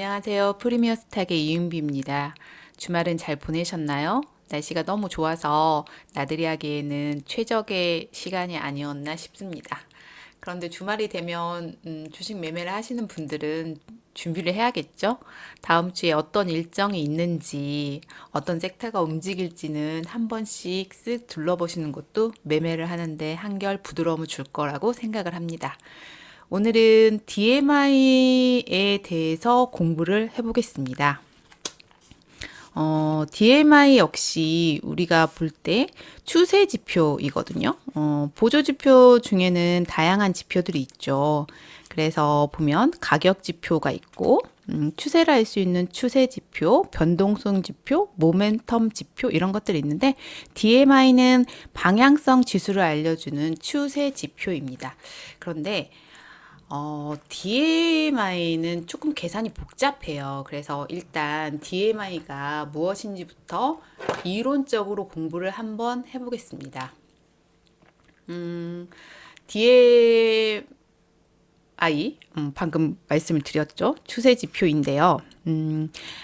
안녕하세요. 프리미어 스탁의 이은비입니다. 주말은 잘 보내셨나요? 날씨가 너무 좋아서 나들이 하기에는 최적의 시간이 아니었나 싶습니다. 그런데 주말이 되면 주식 매매를 하시는 분들은 준비를 해야겠죠? 다음 주에 어떤 일정이 있는지, 어떤 섹터가 움직일지는 한 번씩 쓱 둘러보시는 것도 매매를 하는데 한결 부드러움을 줄 거라고 생각을 합니다. 오늘은 DMI에 대해서 공부를 해보겠습니다. DMI 역시 우리가 볼 때 추세 지표이거든요. 보조 지표 중에는 다양한 지표들이 있죠. 그래서 보면 가격 지표가 있고, 추세를 알 수 있는 추세 지표, 변동성 지표, 모멘텀 지표 이런 것들이 있는데 DMI는 방향성 지수를 알려주는 추세 지표입니다. 그런데 DMI는 조금 계산이 복잡해요. 그래서 일단 DMI가 무엇인지부터 이론적으로 공부를 한번 해보겠습니다. DMI, 방금 말씀을 드렸죠. 추세 지표인데요.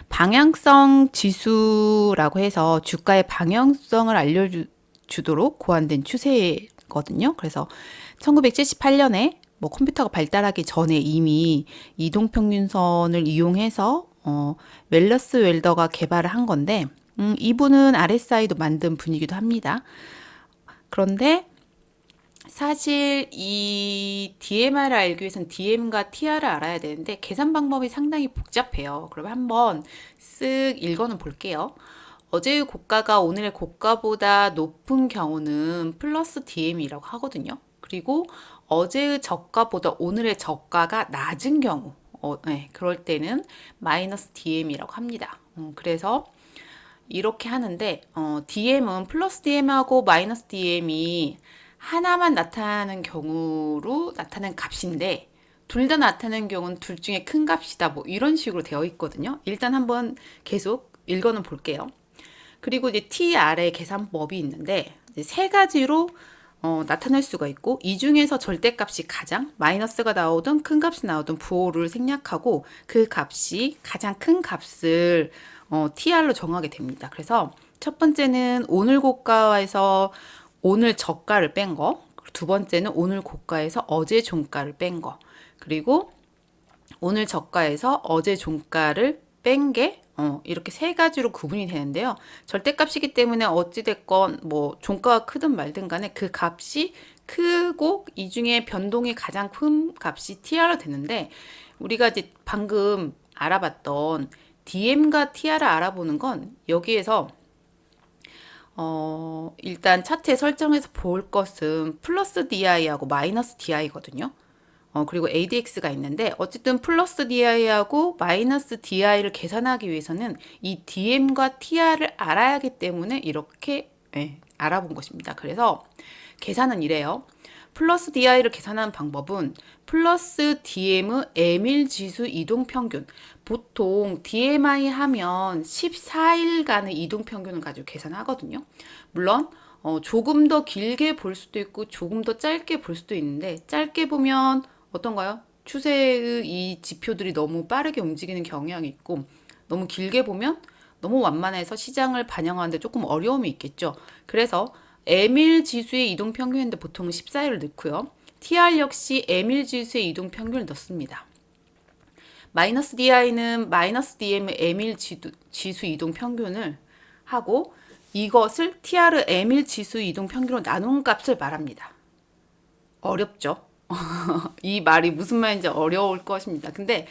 방향성 지수라고 해서 주가의 방향성을 알려주도록 고안된 추세거든요. 그래서 1978년에 뭐 컴퓨터가 발달하기 전에 이미 이동평균선을 이용해서 웰러스 웰더가 개발을 한 건데 이분은 RSI도 만든 분이기도 합니다. 그런데 사실 이 DMR을 알기 위해서는 DM과 TR을 알아야 되는데 계산 방법이 상당히 복잡해요. 그럼 한번 쓱 읽어는 볼게요. 어제의 고가가 오늘의 고가보다 높은 경우는 플러스 DM이라고 하거든요. 그리고 어제의 저가보다 오늘의 저가가 낮은 경우, 네, 그럴 때는 마이너스 DM이라고 합니다. 그래서 이렇게 하는데 DM은 플러스 DM하고 마이너스 DM이 하나만 나타나는 경우로 나타나는 값인데 둘 다 나타나는 경우는 둘 중에 큰 값이다. 뭐 이런 식으로 되어 있거든요. 일단 한번 계속 읽어는 볼게요. 그리고 이제 TR의 계산법이 있는데 세 가지로 나타날 수가 있고 이 중에서 절대값이 가장 마이너스가 나오든 큰 값이 나오든 부호를 생략하고 그 값이 가장 큰 값을 TR로 정하게 됩니다. 그래서 첫 번째는 오늘 고가에서 오늘 저가를 뺀 거, 두 번째는 오늘 고가에서 어제 종가를 뺀 거, 그리고 오늘 저가에서 어제 종가를 뺀 게 이렇게 세 가지로 구분이 되는데요. 절대값이기 때문에 어찌됐건 뭐 종가가 크든 말든 간에 그 값이 크고 이 중에 변동이 가장 큰 값이 TR로 되는데 우리가 이제 방금 알아봤던 DM과 TR을 알아보는 건 여기에서 일단 차트에 설정해서 볼 것은 플러스 DI하고 마이너스 DI거든요. 그리고 ADX가 있는데 어쨌든 플러스 DI하고 마이너스 DI를 계산하기 위해서는 이 DM과 TR을 알아야 하기 때문에 이렇게 알아본 것입니다. 그래서 계산은 이래요. 플러스 DI를 계산하는 방법은 플러스 DM의 에밀 지수 이동 평균. 보통 DMI 하면 14일간의 이동 평균을 가지고 계산하거든요. 물론 조금 더 길게 볼 수도 있고 조금 더 짧게 볼 수도 있는데 짧게 보면 어떤가요? 추세의 이 지표들이 너무 빠르게 움직이는 경향이 있고 너무 길게 보면 너무 완만해서 시장을 반영하는데 조금 어려움이 있겠죠. 그래서 에밀 지수의 이동 평균인데 보통 14일을 넣고요. TR 역시 에밀 지수의 이동 평균을 넣습니다. 마이너스 DI는 마이너스 DM의 에밀 지수 이동 평균을 하고 이것을 TR 에밀 지수 이동 평균으로 나눈 값을 말합니다. 어렵죠? 이 말이 무슨 말인지 어려울 것입니다. 근데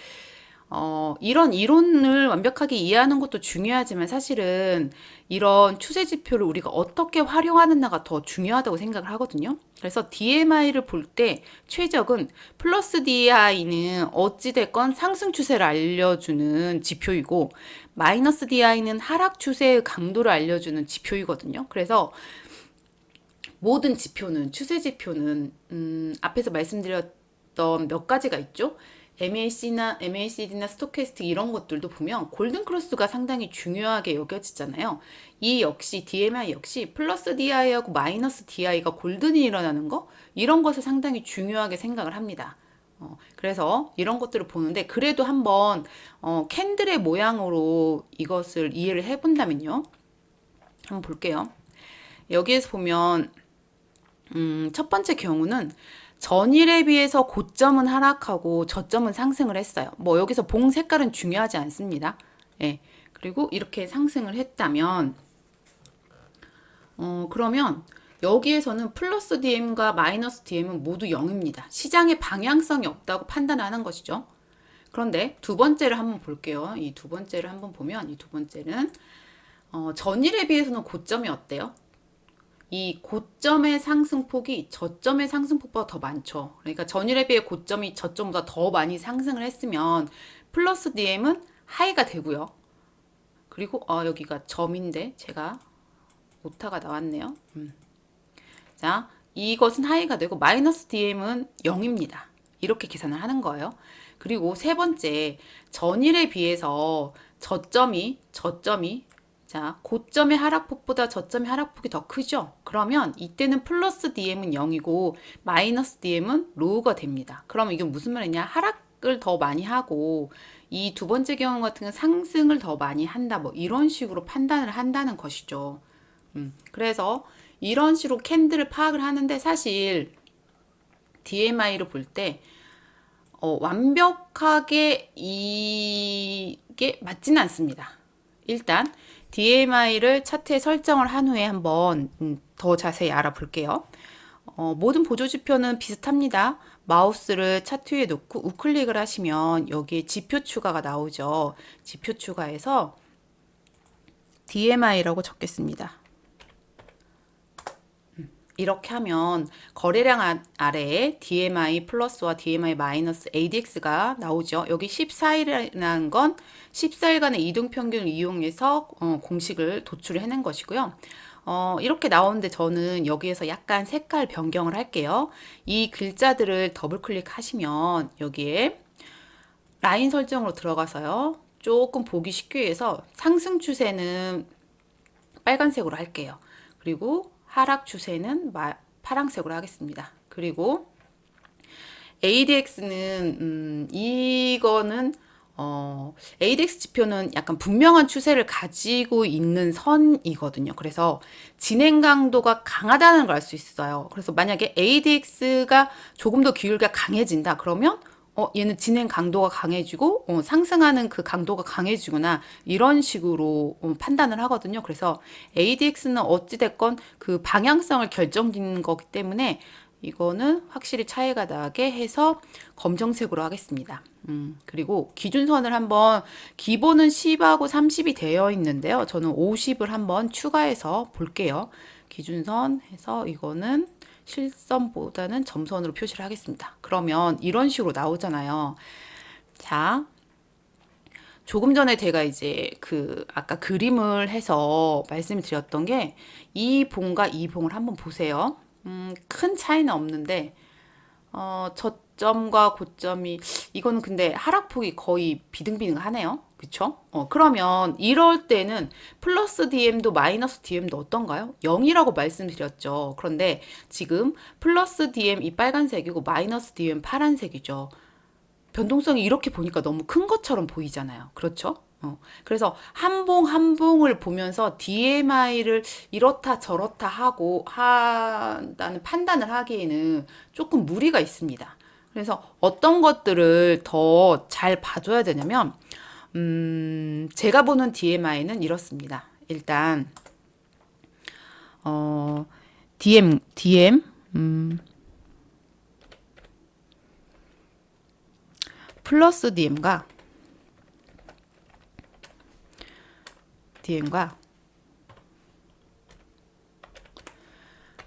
이런 이론을 완벽하게 이해하는 것도 중요하지만 사실은 이런 추세 지표를 우리가 어떻게 활용하느냐가 더 중요하다고 생각을 하거든요. 그래서 DMI를 볼 때 최적은 플러스 DI는 어찌됐건 상승 추세를 알려주는 지표이고 마이너스 DI는 하락 추세의 강도를 알려주는 지표이거든요. 그래서 모든 지표는 추세 지표는 앞에서 말씀드렸던 몇 가지가 있죠. MACD나 스토캐스틱 이런 것들도 보면 골든 크로스가 상당히 중요하게 여겨지잖아요. 이 역시 DMI 역시 플러스 DI하고 마이너스 DI가 골든이 일어나는 거 이런 것을 상당히 중요하게 생각을 합니다. 그래서 이런 것들을 보는데 그래도 한번 캔들의 모양으로 이것을 이해를 해본다면요. 한번 볼게요. 여기에서 보면 첫 번째 경우는 전일에 비해서 고점은 하락하고 저점은 상승을 했어요. 뭐 여기서 봉 색깔은 중요하지 않습니다. 예. 그리고 이렇게 상승을 했다면 그러면 여기에서는 플러스 DM과 마이너스 DM은 모두 0입니다. 시장의 방향성이 없다고 판단하는 것이죠. 그런데 두 번째를 한번 볼게요. 이 두 번째를 한번 보면 이 두 번째는 전일에 비해서는 고점이 어때요? 이 고점의 상승폭이 저점의 상승폭보다 더 많죠. 그러니까 전일에 비해 고점이 저점보다 더 많이 상승을 했으면 플러스 DM은 하이가 되고요. 그리고 여기가 점인데 제가 오타가 나왔네요. 자, 이것은 하이가 되고 마이너스 DM은 0입니다. 이렇게 계산을 하는 거예요. 그리고 세 번째, 전일에 비해서 저점이 자, 고점의 하락폭보다 저점의 하락폭이 더 크죠? 그러면 이때는 플러스 DM은 0이고 마이너스 DM은 로우가 됩니다. 그러면 이게 무슨 말이냐? 하락을 더 많이 하고 이 두 번째 경우 같은 경우는 상승을 더 많이 한다. 뭐 이런 식으로 판단을 한다는 것이죠. 그래서 이런 식으로 캔들을 파악을 하는데 사실 DMI를 볼 때 완벽하게 이게 맞지는 않습니다. 일단 DMI를 차트에 설정을 한 후에 한번 더 자세히 알아볼게요. 모든 보조지표는 비슷합니다. 마우스를 차트 위에 놓고 우클릭을 하시면 여기에 지표 추가가 나오죠. 지표 추가해서 DMI라고 적겠습니다. 이렇게 하면 거래량 아래에 DMI 플러스와 DMI 마이너스 ADX가 나오죠. 여기 14일이라는 건 14일간의 이동평균을 이용해서 공식을 도출을 해낸 것이고요. 이렇게 나오는데 저는 여기에서 약간 색깔 변경을 할게요. 이 글자들을 더블 클릭하시면 여기에 라인 설정으로 들어가서요. 조금 보기 쉽게 해서 상승 추세는 빨간색으로 할게요. 그리고 하락 추세는 파란색으로 하겠습니다. 그리고 ADX는 이거는 ADX 지표는 약간 분명한 추세를 가지고 있는 선이거든요. 그래서 진행 강도가 강하다는 걸 알 수 있어요. 그래서 만약에 ADX가 조금 더 기울기가 강해진다. 그러면 얘는 진행 강도가 강해지고 상승하는 그 강도가 강해지구나 이런 식으로 판단을 하거든요. 그래서 ADX는 어찌됐건 그 방향성을 결정짓는 거기 때문에 이거는 확실히 차이가 나게 해서 검정색으로 하겠습니다. 그리고 기준선을 한번 기본은 10하고 30이 되어 있는데요. 저는 50을 한번 추가해서 볼게요. 기준선 해서 이거는 실선보다는 점선으로 표시를 하겠습니다. 그러면 이런 식으로 나오잖아요. 자, 조금 전에 제가 이제 아까 그림을 해서 말씀을 드렸던 게 이 봉과 이 봉을 한번 보세요. 큰 차이는 없는데 저점과 고점이 이거는 근데 하락폭이 거의 비등비등하네요. 그쵸? 그러면 이럴 때는 플러스 DM도 마이너스 DM도 어떤가요? 0이라고 말씀드렸죠. 그런데 지금 플러스 DM 이 빨간색이고 마이너스 DM 파란색이죠. 변동성이 이렇게 보니까 너무 큰 것처럼 보이잖아요. 그렇죠? 그래서 한 봉 한 봉을 보면서 DMI를 이렇다 저렇다 하고 한다는 판단을 하기에는 조금 무리가 있습니다. 그래서 어떤 것들을 더 잘 봐줘야 되냐면 제가 보는 DMI는 이렇습니다. 일단 DM 플러스 DM과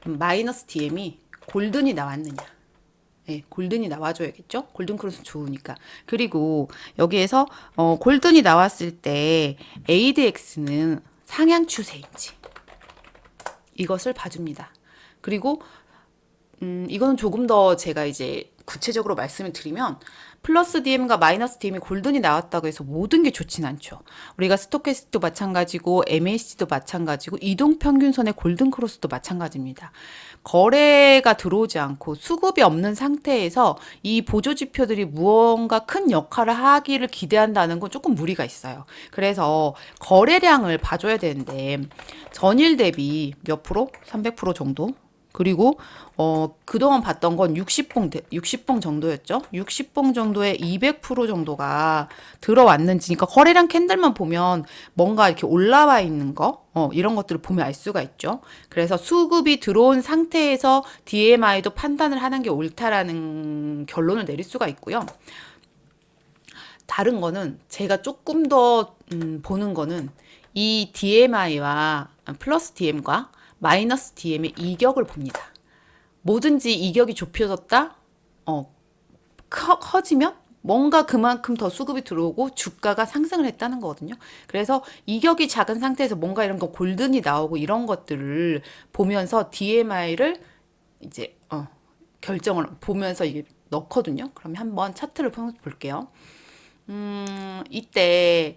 마이너스 DM이 골든이 나왔느냐. 네, 골든이 나와줘야겠죠? 골든 크로스 좋으니까. 그리고 여기에서 골든이 나왔을 때 ADX는 상향 추세인지 이것을 봐줍니다. 그리고 이거는 조금 더 제가 이제 구체적으로 말씀을 드리면 플러스 DM과 마이너스 DM이 골든이 나왔다고 해서 모든 게 좋진 않죠. 우리가 스토캐스틱도 마찬가지고 MACD도 마찬가지고 이동평균선의 골든 크로스도 마찬가지입니다. 거래가 들어오지 않고 수급이 없는 상태에서 이 보조 지표들이 무언가 큰 역할을 하기를 기대한다는 건 조금 무리가 있어요. 그래서 거래량을 봐줘야 되는데 전일 대비 몇 프로? 300% 정도? 그리고 그동안 봤던 건 60봉 정도였죠. 60봉 정도에 200% 정도가 들어왔는지, 그러니까 거래량 캔들만 보면 뭔가 이렇게 올라와 있는 거, 이런 것들을 보면 알 수가 있죠. 그래서 수급이 들어온 상태에서 DMI도 판단을 하는 게 옳다라는 결론을 내릴 수가 있고요. 다른 거는 제가 조금 더 보는 거는 이 DMI와 플러스 DM과 마이너스 DM의 이격을 봅니다. 뭐든지 이격이 좁혀졌다, 커지면 뭔가 그만큼 더 수급이 들어오고 주가가 상승을 했다는 거거든요. 그래서 이격이 작은 상태에서 뭔가 이런 거 골든이 나오고 이런 것들을 보면서 DMI를 이제 결정을 보면서 이게 넣거든요. 그러면 한번 차트를 볼게요. 이때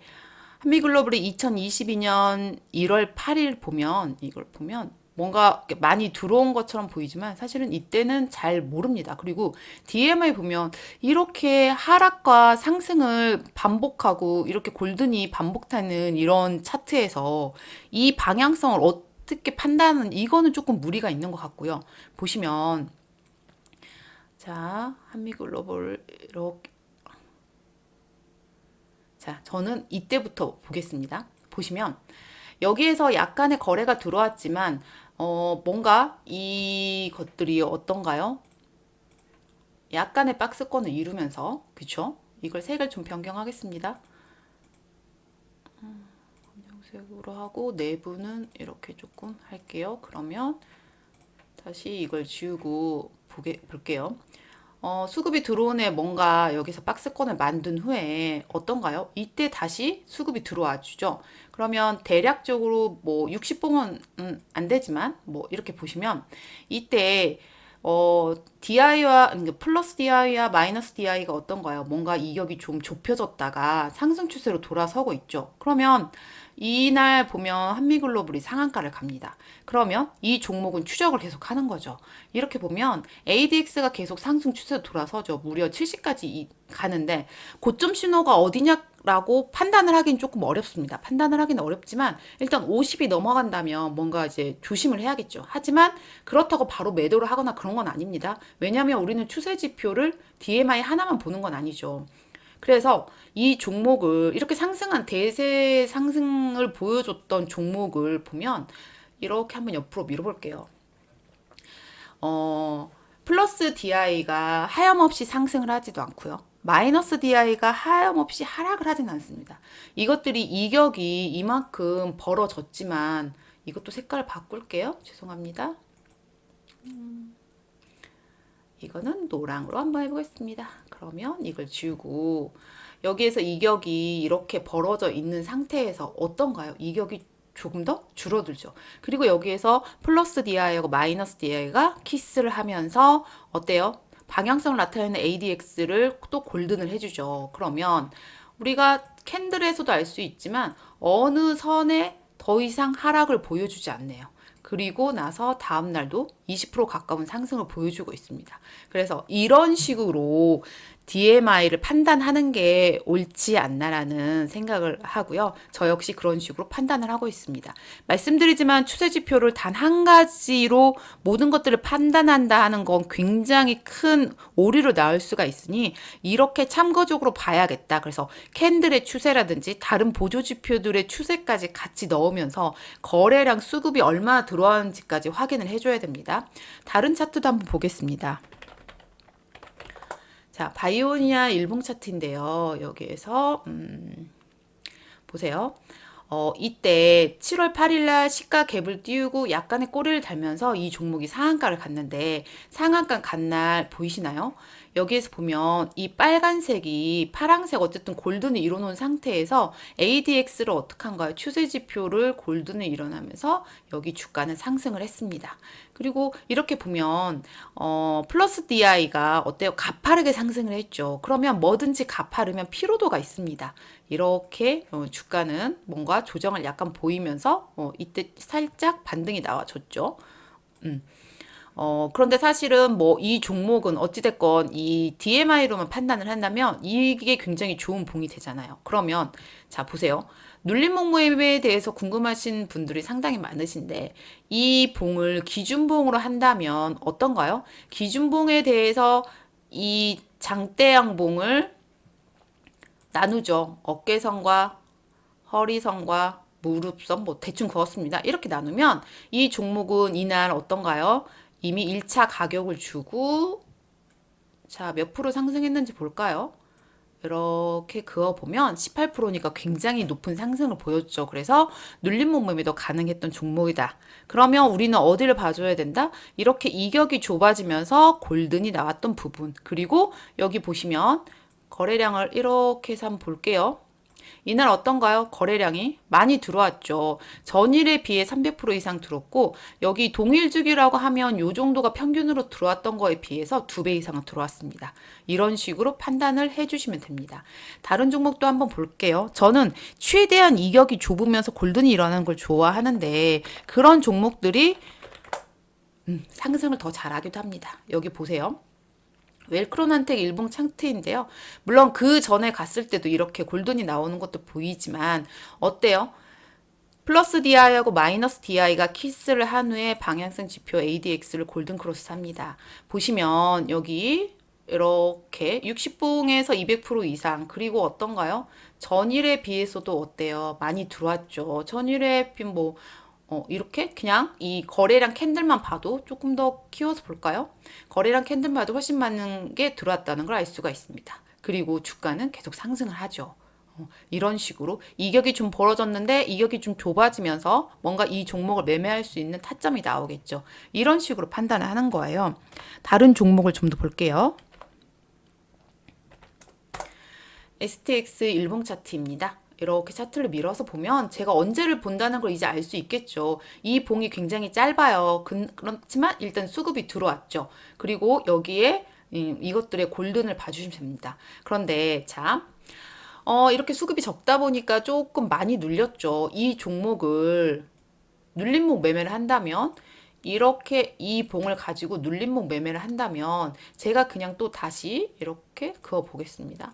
한미글로벌이 2022년 1월 8일 보면 이걸 보면 뭔가 많이 들어온 것처럼 보이지만 사실은 이때는 잘 모릅니다. 그리고 DMI 보면 이렇게 하락과 상승을 반복하고 이렇게 골든이 반복하는 이런 차트에서 이 방향성을 어떻게 판단하는 이거는 조금 무리가 있는 것 같고요. 보시면 자, 한미글로벌 이렇게 자, 저는 이때부터 보겠습니다. 보시면 여기에서 약간의 거래가 들어왔지만 뭔가 이 것들이 어떤가요? 약간의 박스권을 이루면서 그쵸? 이걸 색을 좀 변경하겠습니다. 검정색으로 하고 내부는 이렇게 조금 할게요. 그러면 다시 이걸 지우고 볼게요. 수급이 들어오네 뭔가 여기서 박스권을 만든 후에 어떤가요? 이때 다시 수급이 들어와 주죠. 그러면 대략적으로 뭐 60봉은 안 되지만 뭐 이렇게 보시면 이때 DI와 그러니까 플러스 DI와 마이너스 DI가 어떤가요? 뭔가 이격이 좀 좁혀졌다가 상승 추세로 돌아서고 있죠. 그러면 이날 보면 한미글로벌이 상한가를 갑니다. 그러면 이 종목은 추적을 계속 하는 거죠. 이렇게 보면 ADX가 계속 상승 추세로 돌아서죠. 무려 70까지 가는데 고점 신호가 어디냐라고 판단을 하긴 조금 어렵습니다. 판단을 하기는 어렵지만 일단 50이 넘어간다면 뭔가 이제 조심을 해야겠죠. 하지만 그렇다고 바로 매도를 하거나 그런 건 아닙니다. 왜냐하면 우리는 추세 지표를 DMI 하나만 보는 건 아니죠. 그래서 이 종목을 이렇게 상승한 대세 상승을 보여줬던 종목을 보면 이렇게 한번 옆으로 밀어볼게요. 플러스 DI가 하염없이 상승을 하지도 않고요. 마이너스 DI가 하염없이 하락을 하진 않습니다. 이것들이 이격이 이만큼 벌어졌지만 이것도 색깔을 바꿀게요. 죄송합니다. 이거는 노랑으로 한번 해보겠습니다. 그러면 이걸 지우고 여기에서 이격이 이렇게 벌어져 있는 상태에서 어떤가요? 이격이 조금 더 줄어들죠. 그리고 여기에서 플러스 DI하고 마이너스 DI가 키스를 하면서 어때요? 방향성을 나타내는 ADX를 또 골든을 해주죠. 그러면 우리가 캔들에서도 알 수 있지만 어느 선에 더 이상 하락을 보여주지 않네요. 그리고 나서 다음 날도 20% 가까운 상승을 보여주고 있습니다. 그래서 이런 식으로 DMI를 판단하는 게 옳지 않나라는 생각을 하고요. 저 역시 그런 식으로 판단을 하고 있습니다. 말씀드리지만 추세 지표를 단 한 가지로 모든 것들을 판단한다 하는 건 굉장히 큰 오류로 나올 수가 있으니 이렇게 참고적으로 봐야겠다. 그래서 캔들의 추세라든지 다른 보조 지표들의 추세까지 같이 넣으면서 거래량 수급이 얼마나 들어왔는지까지 확인을 해줘야 됩니다. 다른 차트도 한번 보겠습니다. 자, 바이오니아 일봉 차트인데요. 여기에서 보세요. 이때 7월 8일 날 시가 갭을 띄우고 약간의 꼬리를 달면서 이 종목이 상한가를 갔는데 상한가 간 날 보이시나요? 여기에서 보면 이 빨간색이 파란색 어쨌든 골든을 이뤄놓은 상태에서 ADX를 어떻게 한가요? 추세 지표를 골든을 일어나면서 여기 주가는 상승을 했습니다. 그리고 이렇게 보면 플러스 DI가 어때요? 가파르게 상승을 했죠. 그러면 뭐든지 가파르면 피로도가 있습니다. 이렇게 주가는 뭔가 조정을 약간 보이면서 이때 살짝 반등이 나와줬죠. 음. 그런데 사실은 뭐 이 종목은 어찌됐건 이 DMI로만 판단을 한다면 이게 굉장히 좋은 봉이 되잖아요. 그러면 자 보세요. 눌림목 모임에 대해서 궁금하신 분들이 상당히 많으신데 이 봉을 기준봉으로 한다면 어떤가요? 기준봉에 대해서 이 장대양봉을 나누죠. 어깨선과 허리선과 무릎선 뭐 대충 그렇습니다. 이렇게 나누면 이 종목은 이날 어떤가요? 이미 1차 가격을 주고 자, 몇 프로 상승했는지 볼까요? 이렇게 그어보면 18%니까 굉장히 높은 상승을 보였죠. 그래서 눌림목 매매도 가능했던 종목이다. 그러면 우리는 어디를 봐줘야 된다? 이렇게 이격이 좁아지면서 골든이 나왔던 부분. 그리고 여기 보시면 거래량을 이렇게 해서 한번 볼게요. 이날 어떤가요? 거래량이 많이 들어왔죠. 전일에 비해 300% 이상 들었고 여기 동일 주기라고 하면 요 정도가 평균으로 들어왔던 거에 비해서 2배 이상은 들어왔습니다. 이런 식으로 판단을 해주시면 됩니다. 다른 종목도 한번 볼게요. 저는 최대한 이격이 좁으면서 골든이 일어나는 걸 좋아하는데 그런 종목들이 상승을 더 잘하기도 합니다. 여기 보세요. 웰크론한텍 일봉 차트인데요. 물론 그 전에 갔을 때도 이렇게 골든이 나오는 것도 보이지만 어때요? 플러스 DI하고 마이너스 DI가 키스를 한 후에 방향성 지표 ADX를 골든 크로스 합니다. 보시면 여기 이렇게 60봉에서 200% 이상 그리고 어떤가요? 전일에 비해서도 어때요? 많이 들어왔죠. 전일에 뭐 이렇게 그냥 이 거래량 캔들만 봐도 조금 더 키워서 볼까요? 거래량 캔들만 봐도 훨씬 많은 게 들어왔다는 걸 알 수가 있습니다. 그리고 주가는 계속 상승을 하죠. 이런 식으로 이격이 좀 벌어졌는데 이격이 좀 좁아지면서 뭔가 이 종목을 매매할 수 있는 타점이 나오겠죠. 이런 식으로 판단을 하는 거예요. 다른 종목을 좀 더 볼게요. STX 일봉 차트입니다. 이렇게 차트를 밀어서 보면 제가 언제를 본다는 걸 이제 알 수 있겠죠. 이 봉이 굉장히 짧아요. 그렇지만 일단 수급이 들어왔죠. 그리고 여기에 이것들의 골든을 봐주시면 됩니다. 그런데 자, 이렇게 수급이 적다 보니까 조금 많이 눌렸죠. 이 종목을 눌림목 매매를 한다면 이렇게 이 봉을 가지고 눌림목 매매를 한다면 제가 그냥 또 다시 이렇게 그어 보겠습니다.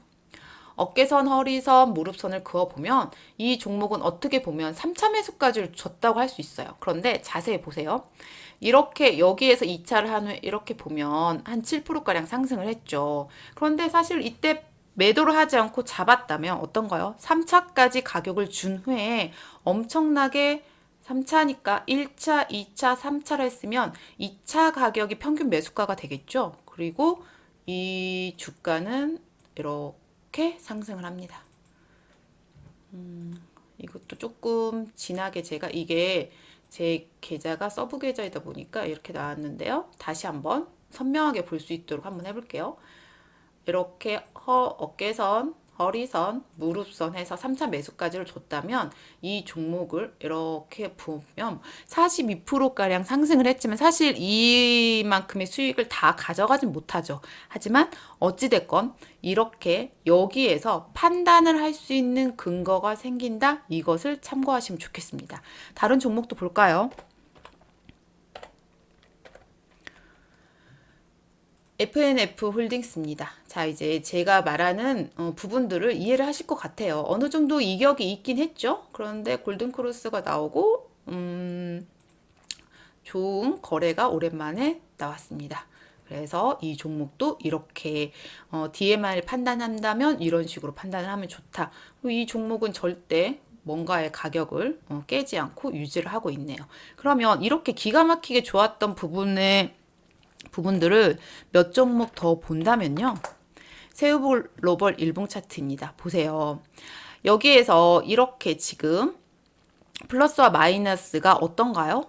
어깨선, 허리선, 무릎선을 그어보면 이 종목은 어떻게 보면 3차 매수까지를 줬다고 할 수 있어요. 그런데 자세히 보세요. 이렇게 여기에서 2차를 한 후에 이렇게 보면 한 7%가량 상승을 했죠. 그런데 사실 이때 매도를 하지 않고 잡았다면 어떤가요? 3차까지 가격을 준 후에 엄청나게 3차니까 1차, 2차, 3차를 했으면 2차 가격이 평균 매수가가 되겠죠. 그리고 이 주가는 이렇게 상승을 합니다. 이것도 조금 진하게 제가 이게 제 계좌가 서브 계좌이다 보니까 이렇게 나왔는데요. 다시 한번 선명하게 볼 수 있도록 한번 해볼게요. 이렇게 어깨선, 허리선, 무릎선 해서 3차 매수까지를 줬다면 이 종목을 이렇게 보면 42%가량 상승을 했지만 사실 이만큼의 수익을 다 가져가진 못하죠. 하지만 어찌됐건 이렇게 여기에서 판단을 할 수 있는 근거가 생긴다. 이것을 참고하시면 좋겠습니다. 다른 종목도 볼까요? FNF 홀딩스입니다. 자, 이제 제가 말하는 부분들을 이해를 하실 것 같아요. 어느 정도 이격이 있긴 했죠. 그런데 골든크로스가 나오고 좋은 거래가 오랜만에 나왔습니다. 그래서 이 종목도 이렇게 DMI를 판단한다면 이런 식으로 판단을 하면 좋다. 이 종목은 절대 뭔가의 가격을 깨지 않고 유지를 하고 있네요. 그러면 이렇게 기가 막히게 좋았던 부분들을 몇 종목 더 본다면요. 세우글로벌 일봉 차트입니다. 보세요. 여기에서 이렇게 지금 플러스와 마이너스가 어떤가요?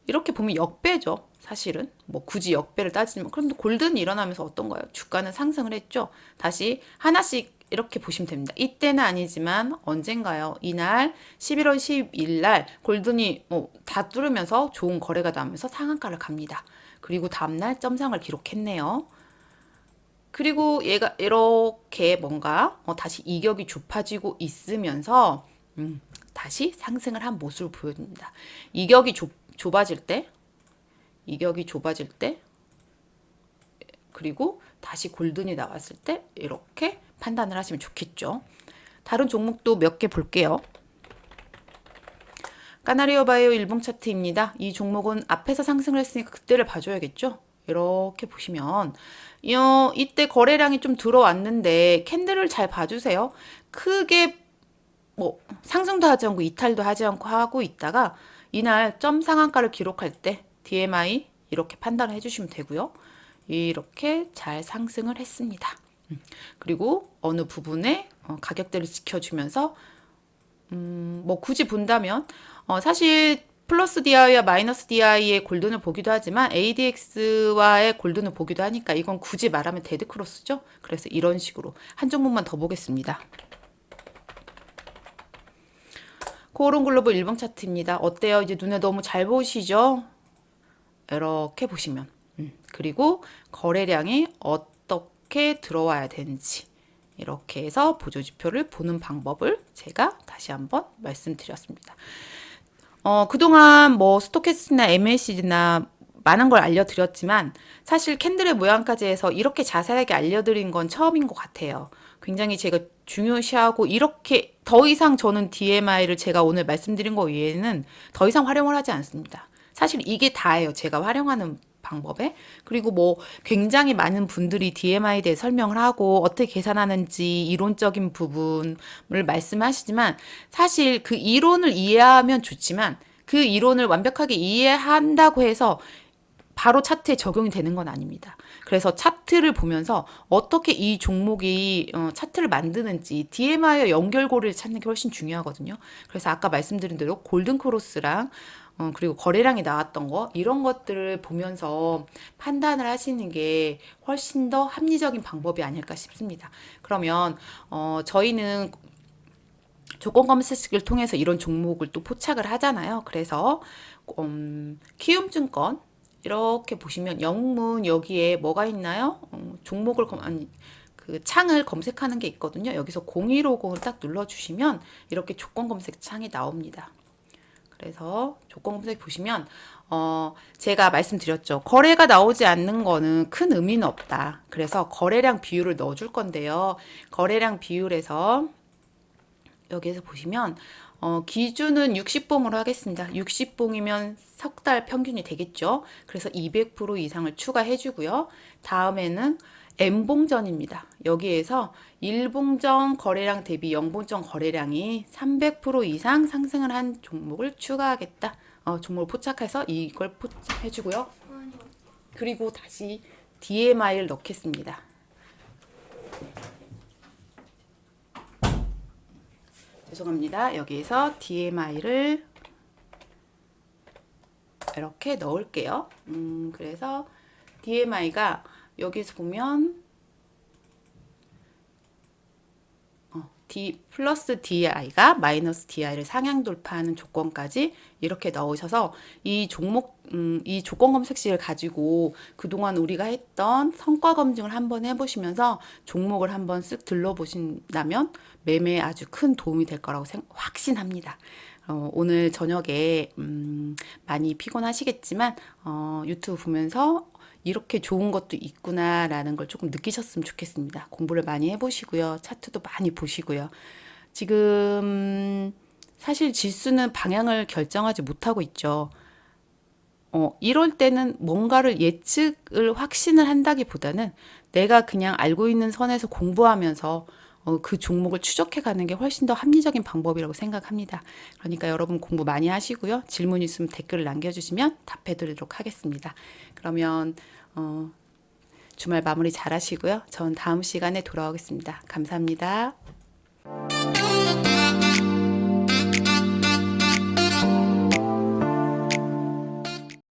이렇게 보면 역배죠. 사실은 뭐 굳이 역배를 따지면 그런데 골든이 일어나면서 어떤가요? 주가는 상승을 했죠. 다시 하나씩 이렇게 보시면 됩니다. 이때는 아니지만 언젠가요. 이날 11월 12일 날 골든이 다 뚫으면서 좋은 거래가 나오면서 상한가를 갑니다. 그리고 다음날 점상을 기록했네요. 그리고 얘가 이렇게 뭔가 다시 이격이 좁아지고 있으면서 다시 상승을 한 모습을 보여줍니다. 이격이 좁아질 때, 이격이 좁아질 때, 그리고 다시 골든이 나왔을 때 이렇게 판단을 하시면 좋겠죠. 다른 종목도 몇 개 볼게요. 까나리오 바이오 일봉 차트입니다. 이 종목은 앞에서 상승을 했으니까 그때를 봐줘야겠죠. 이렇게 보시면 이때 거래량이 좀 들어왔는데 캔들을 잘 봐주세요. 크게 뭐 상승도 하지 않고 이탈도 하지 않고 하고 있다가 이날 점 상한가를 기록할 때 DMI 이렇게 판단을 해주시면 되고요. 이렇게 잘 상승을 했습니다. 그리고 어느 부분에 가격대를 지켜주면서 뭐 굳이 본다면 사실 플러스 DI와 마이너스 DI의 골든을 보기도 하지만 ADX와의 골든을 보기도 하니까 이건 굳이 말하면 데드크로스죠. 그래서 이런 식으로 한 종목만 더 보겠습니다. 코오롱 글로벌 일봉 차트입니다. 어때요? 이제 눈에 너무 잘 보이시죠? 이렇게 보시면 그리고 거래량이 어떻게 들어와야 되는지 이렇게 해서 보조지표를 보는 방법을 제가 다시 한번 말씀드렸습니다. 그동안 뭐 스토캐스트나 MACD나 많은 걸 알려드렸지만 사실 캔들의 모양까지 해서 이렇게 자세하게 알려드린 건 처음인 것 같아요. 굉장히 제가 중요시하고 이렇게 더 이상 저는 DMI를 제가 오늘 말씀드린 거 외에는 더 이상 활용을 하지 않습니다. 사실 이게 다예요. 제가 활용하는 방법에. 그리고 뭐 굉장히 많은 분들이 DMI에 대해 설명을 하고 어떻게 계산하는지 이론적인 부분을 말씀하시지만 사실 그 이론을 이해하면 좋지만 그 이론을 완벽하게 이해한다고 해서 바로 차트에 적용이 되는 건 아닙니다. 그래서 차트를 보면서 어떻게 이 종목이 차트를 만드는지 DMI와 연결고리를 찾는 게 훨씬 중요하거든요. 그래서 아까 말씀드린 대로 골든크로스랑 그리고 거래량이 나왔던 거 이런 것들을 보면서 판단을 하시는 게 훨씬 더 합리적인 방법이 아닐까 싶습니다. 그러면 저희는 조건 검색을 통해서 이런 종목을 또 포착을 하잖아요. 그래서 키움증권 이렇게 보시면 영문 여기에 뭐가 있나요? 종목을 그 창을 검색하는 게 있거든요. 여기서 0150을 딱 눌러주시면 이렇게 조건 검색 창이 나옵니다. 그래서 조건 검색 보시면 제가 말씀드렸죠. 거래가 나오지 않는 거는 큰 의미는 없다. 그래서 거래량 비율을 넣어줄 건데요. 거래량 비율에서 여기에서 보시면 기준은 60봉으로 하겠습니다. 60봉이면 석 달 평균이 되겠죠. 그래서 200% 이상을 추가해 주고요. 다음에는 N봉전입니다. 여기에서 1봉전 거래량 대비 0봉전 거래량이 300% 이상 상승을 한 종목을 추가하겠다. 종목을 포착해서 이걸 포착해 주고요. 그리고 다시 DMI를 넣겠습니다. 죄송합니다. 여기에서 DMI를 이렇게 넣을게요. 그래서 DMI가 여기서 보면 플러스 DI가 마이너스 DI를 상향 돌파하는 조건까지 이렇게 넣으셔서 이 종목, 이 조건 검색식을 가지고 그동안 우리가 했던 성과 검증을 한번 해보시면서 종목을 한번 쓱 들러보신다면 매매에 아주 큰 도움이 될 거라고 확신합니다. 오늘 저녁에 많이 피곤하시겠지만 유튜브 보면서 이렇게 좋은 것도 있구나라는 걸 조금 느끼셨으면 좋겠습니다. 공부를 많이 해보시고요. 차트도 많이 보시고요. 지금 사실 지수는 방향을 결정하지 못하고 있죠. 이럴 때는 뭔가를 예측을 확신을 한다기보다는 내가 그냥 알고 있는 선에서 공부하면서 그 종목을 추적해 가는 게 훨씬 더 합리적인 방법이라고 생각합니다. 그러니까 여러분 공부 많이 하시고요. 질문 있으면 댓글을 남겨주시면 답해 드리도록 하겠습니다. 그러면 주말 마무리 잘 하시고요. 전 다음 시간에 돌아오겠습니다. 감사합니다.